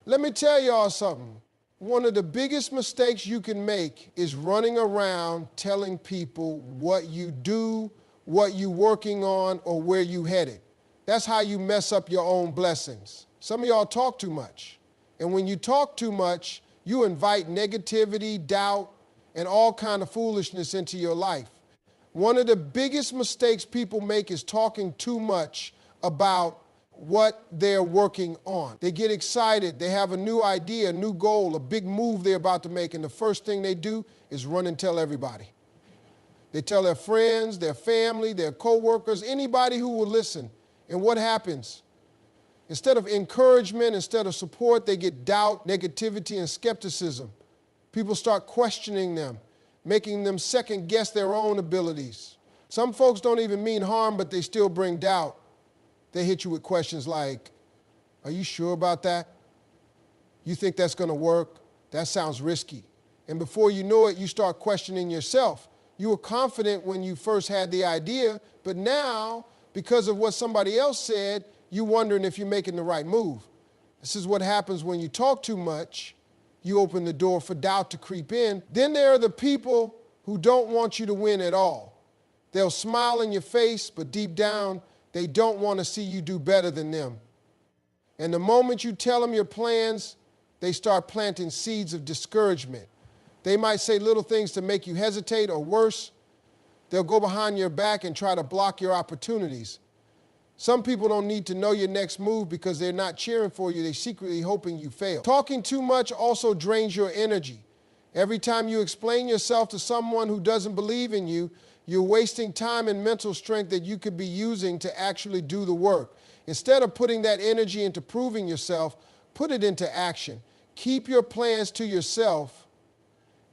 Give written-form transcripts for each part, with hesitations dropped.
Let me tell y'all something. One of the biggest mistakes you can make is running around telling people what you do, what you're working on, or where you headed. That's how you mess up your own blessings. Some of y'all talk too much. And when you talk too much, you invite negativity, doubt, and all kind of foolishness into your life. One of the biggest mistakes people make is talking too much about what they're working on. They get excited, they have a new idea, a new goal, a big move they're about to make, and the first thing they do is run and tell everybody. They tell their friends, their family, their coworkers, anybody who will listen. And what happens? Instead of encouragement, instead of support, they get doubt, negativity, and skepticism. People start questioning them, making them second guess their own abilities. Some folks don't even mean harm, but they still bring doubt. They hit you with questions like, are you sure about that? You think that's going to work? That sounds risky. And before you know it, you start questioning yourself. You were confident when you first had the idea, but now, because of what somebody else said, you're wondering if you're making the right move. This is what happens when you talk too much. You open the door for doubt to creep in. Then there are the people who don't want you to win at all. They'll smile in your face, but deep down, they don't want to see you do better than them. And the moment you tell them your plans, they start planting seeds of discouragement. They might say little things to make you hesitate, or worse, they'll go behind your back and try to block your opportunities. Some people don't need to know your next move because they're not cheering for you. They're secretly hoping you fail. Talking too much also drains your energy. Every time you explain yourself to someone who doesn't believe in you, you're wasting time and mental strength that you could be using to actually do the work. Instead of putting that energy into proving yourself, put it into action. Keep your plans to yourself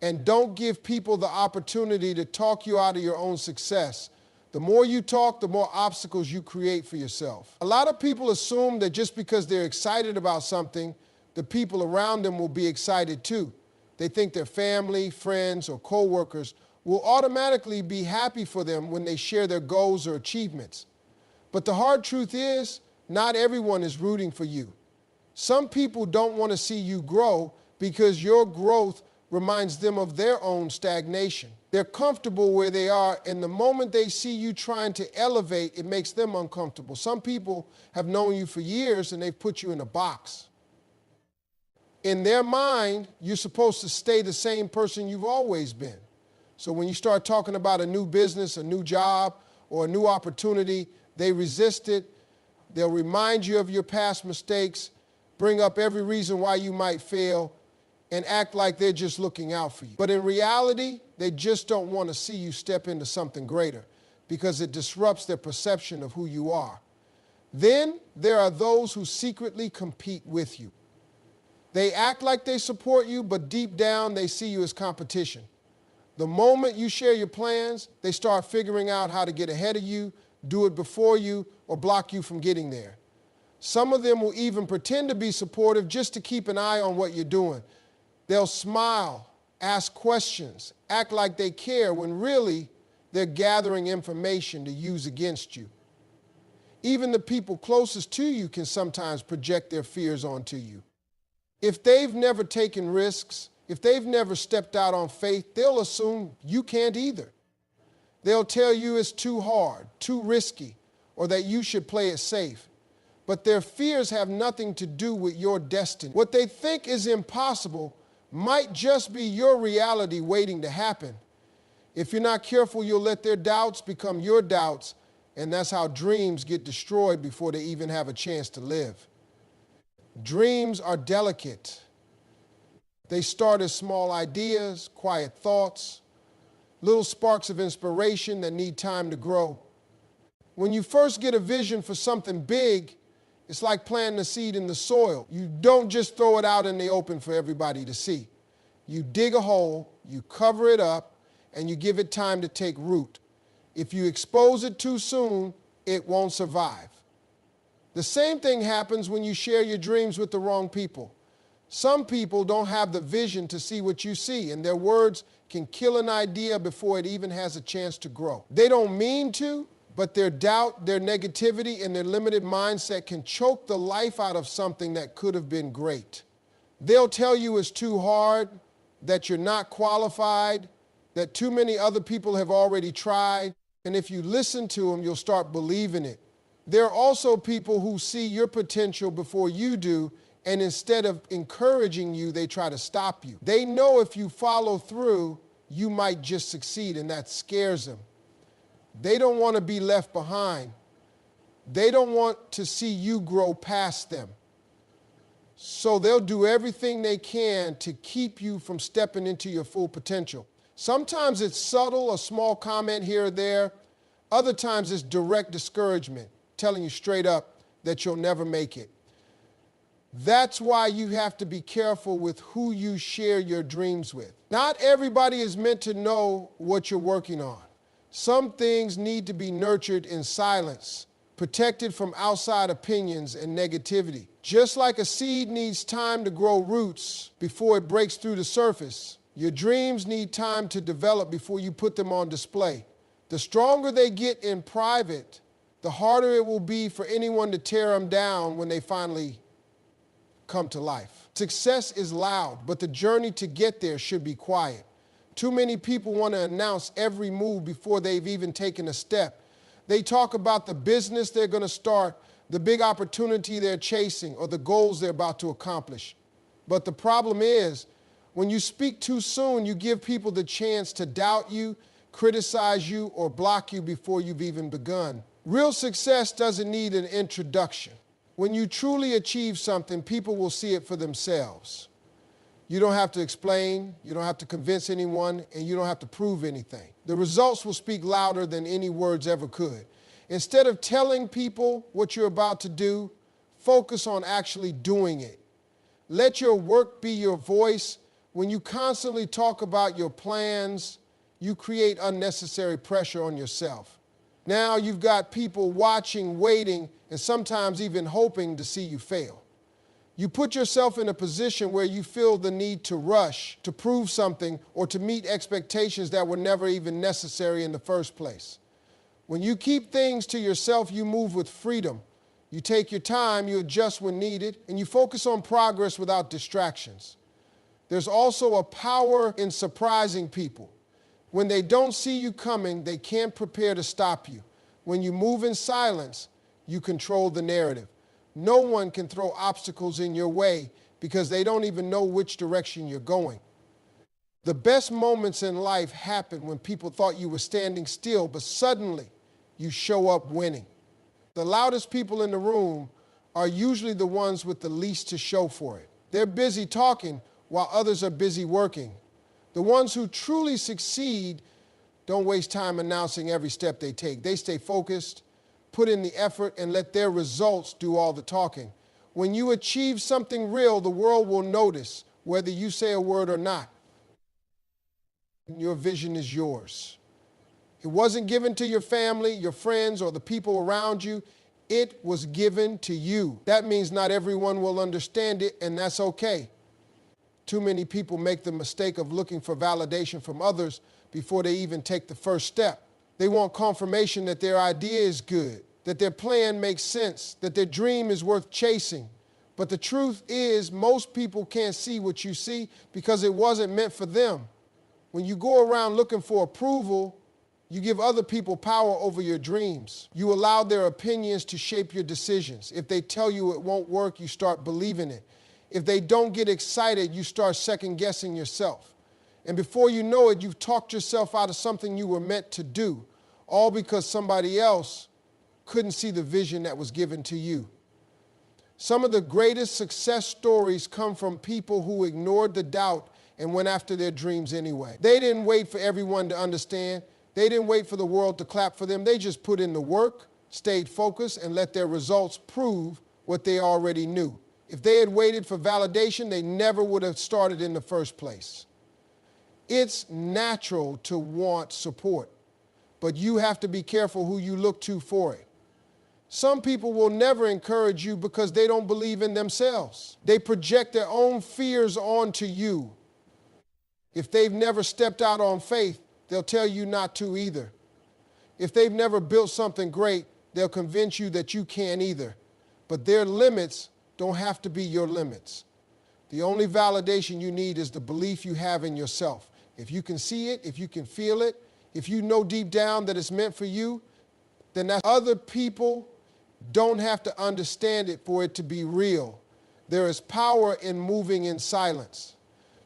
and don't give people the opportunity to talk you out of your own success. The more you talk, the more obstacles you create for yourself. A lot of people assume that just because they're excited about something, the people around them will be excited too. They think their family, friends, or coworkers will automatically be happy for them when they share their goals or achievements. But the hard truth is, not everyone is rooting for you. Some people don't want to see you grow because your growth reminds them of their own stagnation. They're comfortable where they are, and the moment they see you trying to elevate, it makes them uncomfortable. Some people have known you for years and they've put you in a box. In their mind, you're supposed to stay the same person you've always been. So when you start talking about a new business, a new job, or a new opportunity, they resist it. They'll remind you of your past mistakes, bring up every reason why you might fail, and act like they're just looking out for you. But in reality, they just don't want to see you step into something greater because it disrupts their perception of who you are. Then there are those who secretly compete with you. They act like they support you, but deep down they see you as competition. The moment you share your plans, they start figuring out how to get ahead of you, do it before you, or block you from getting there. Some of them will even pretend to be supportive just to keep an eye on what you're doing. They'll smile, ask questions, act like they care when really they're gathering information to use against you. Even the people closest to you can sometimes project their fears onto you. If they've never taken risks, if they've never stepped out on faith, they'll assume you can't either. They'll tell you it's too hard, too risky, or that you should play it safe. But their fears have nothing to do with your destiny. What they think is impossible might just be your reality waiting to happen. If you're not careful, you'll let their doubts become your doubts, and that's how dreams get destroyed before they even have a chance to live. Dreams are delicate. They start as small ideas, quiet thoughts, little sparks of inspiration that need time to grow. When you first get a vision for something big, it's like planting a seed in the soil. You don't just throw it out in the open for everybody to see. You dig a hole, you cover it up, and you give it time to take root. If you expose it too soon, it won't survive. The same thing happens when you share your dreams with the wrong people. Some people don't have the vision to see what you see, and their words can kill an idea before it even has a chance to grow. They don't mean to, but their doubt, their negativity, and their limited mindset can choke the life out of something that could have been great. They'll tell you it's too hard, that you're not qualified, that too many other people have already tried. And if you listen to them, you'll start believing it. There are also people who see your potential before you do, and instead of encouraging you, they try to stop you. They know if you follow through, you might just succeed, and that scares them. They don't want to be left behind. They don't want to see you grow past them. So they'll do everything they can to keep you from stepping into your full potential. Sometimes it's subtle, a small comment here or there. Other times it's direct discouragement, telling you straight up that you'll never make it. That's why you have to be careful with who you share your dreams with. Not everybody is meant to know what you're working on. Some things need to be nurtured in silence, protected from outside opinions and negativity. Just like a seed needs time to grow roots before it breaks through the surface, your dreams need time to develop before you put them on display. The stronger they get in private, the harder it will be for anyone to tear them down when they finally come to life. Success is loud, but the journey to get there should be quiet. Too many people want to announce every move before they've even taken a step. They talk about the business they're going to start, the big opportunity they're chasing, or the goals they're about to accomplish. But the problem is, when you speak too soon, you give people the chance to doubt you, criticize you, or block you before you've even begun. Real success doesn't need an introduction. When you truly achieve something, people will see it for themselves. You don't have to explain, you don't have to convince anyone, and you don't have to prove anything. The results will speak louder than any words ever could. Instead of telling people what you're about to do, focus on actually doing it. Let your work be your voice. When you constantly talk about your plans, you create unnecessary pressure on yourself. Now you've got people watching, waiting, and sometimes even hoping to see you fail. You put yourself in a position where you feel the need to rush, to prove something, or to meet expectations that were never even necessary in the first place. When you keep things to yourself, you move with freedom. You take your time, you adjust when needed, and you focus on progress without distractions. There's also a power in surprising people. When they don't see you coming, they can't prepare to stop you. When you move in silence, you control the narrative. No one can throw obstacles in your way because they don't even know which direction you're going. The best moments in life happen when people thought you were standing still, but suddenly you show up winning. The loudest people in the room are usually the ones with the least to show for it. They're busy talking while others are busy working. The ones who truly succeed don't waste time announcing every step they take. They stay focused, put in the effort, and let their results do all the talking. When you achieve something real, the world will notice, whether you say a word or not. Your vision is yours. It wasn't given to your family, your friends, or the people around you. It was given to you. That means not everyone will understand it, and that's okay. Too many people make the mistake of looking for validation from others before they even take the first step. They want confirmation that their idea is good, that their plan makes sense, that their dream is worth chasing. But the truth is, most people can't see what you see because it wasn't meant for them. When you go around looking for approval, you give other people power over your dreams. You allow their opinions to shape your decisions. If they tell you it won't work, you start believing it. If they don't get excited, you start second-guessing yourself. And before you know it, you've talked yourself out of something you were meant to do, all because somebody else couldn't see the vision that was given to you. Some of the greatest success stories come from people who ignored the doubt and went after their dreams anyway. They didn't wait for everyone to understand. They didn't wait for the world to clap for them. They just put in the work, stayed focused, and let their results prove what they already knew. If they had waited for validation, they never would have started in the first place. It's natural to want support, but you have to be careful who you look to for it. Some people will never encourage you because they don't believe in themselves. They project their own fears onto you. If they've never stepped out on faith, they'll tell you not to either. If they've never built something great, they'll convince you that you can't either. But their limits don't have to be your limits. The only validation you need is the belief you have in yourself. If you can see it, if you can feel it, if you know deep down that it's meant for you, then that other people don't have to understand it for it to be real. There is power in moving in silence.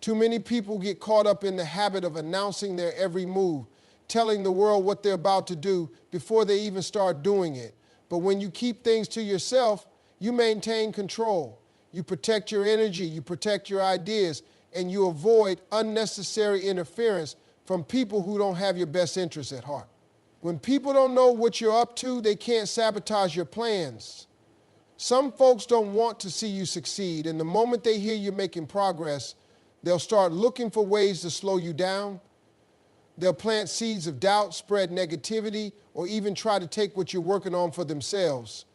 Too many people get caught up in the habit of announcing their every move, telling the world what they're about to do before they even start doing it. But when you keep things to yourself, you maintain control. You protect your energy, you protect your ideas, and you avoid unnecessary interference from people who don't have your best interests at heart. When people don't know what you're up to, they can't sabotage your plans. Some folks don't want to see you succeed, and the moment they hear you're making progress, they'll start looking for ways to slow you down. They'll plant seeds of doubt, spread negativity, or even try to take what you're working on for themselves.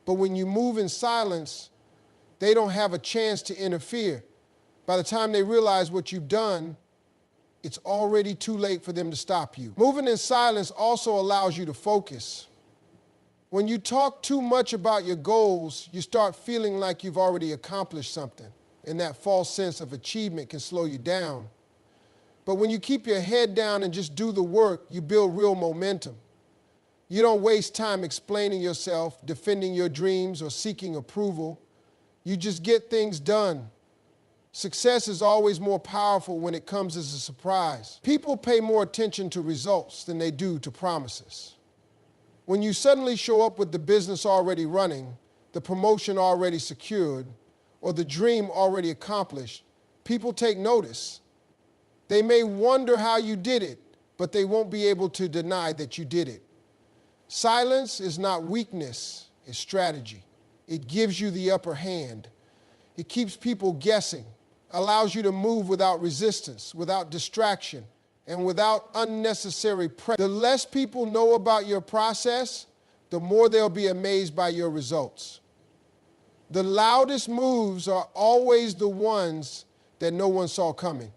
But when you move in silence, they don't have a chance to interfere. By the time they realize what you've done, it's already too late for them to stop you. Moving in silence also allows you to focus. When you talk too much about your goals, you start feeling like you've already accomplished something, and that false sense of achievement can slow you down. But when you keep your head down and just do the work, you build real momentum. You don't waste time explaining yourself, defending your dreams, or seeking approval. You just get things done. Success is always more powerful when it comes as a surprise. People pay more attention to results than they do to promises. When you suddenly show up with the business already running, the promotion already secured, or the dream already accomplished, people take notice. They may wonder how you did it, but they won't be able to deny that you did it. Silence is not weakness, it's strategy. It gives you the upper hand. It keeps people guessing, allows you to move without resistance, without distraction, and without unnecessary pressure. The less people know about your process, the more they'll be amazed by your results. The loudest moves are always the ones that no one saw coming.